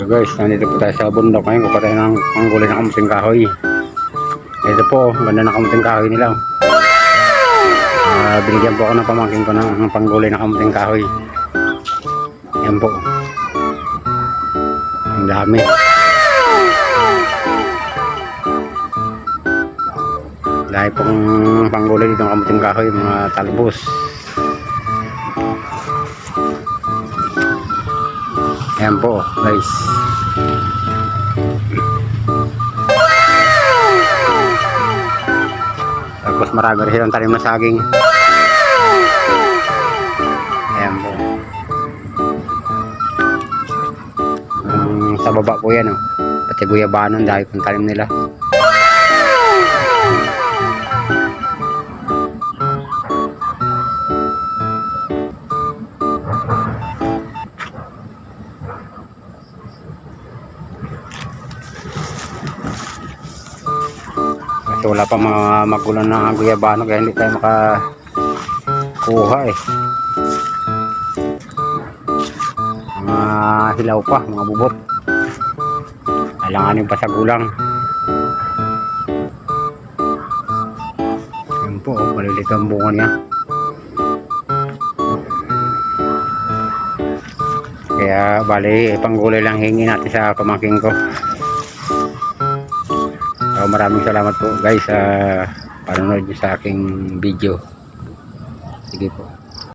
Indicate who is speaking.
Speaker 1: So guys, nandito po tayo sa bundok ngayon. Kupa tayo ng panggulay ng kamuting kahoy. Ito po, ganda ng kamuting kahoy nila. Binigyan po ako ng pamangkin ko ng panggulay ng kamuting kahoy. Yan po. Ang dami. Dahil pong panggulay dito ng kamuting kahoy, mga talbos. Ayan po guys. Tapos marami rin silang tanim na saging. Ayan po. Sa baba po yan, oh. Pati guyabanon dahil pong tanim nila. Kasi wala pa mga magulang na guyabano kaya hindi tayo makakuha eh. Mga hilaw pa, mga bubot. Alanganin pa sa gulang. Yan po, oh, malilit ang bunga niya. Kaya bali, panggulay lang hingi natin sa pamangking ko. So, maraming salamat po guys sa panonood nyo sa aking video. Sige po.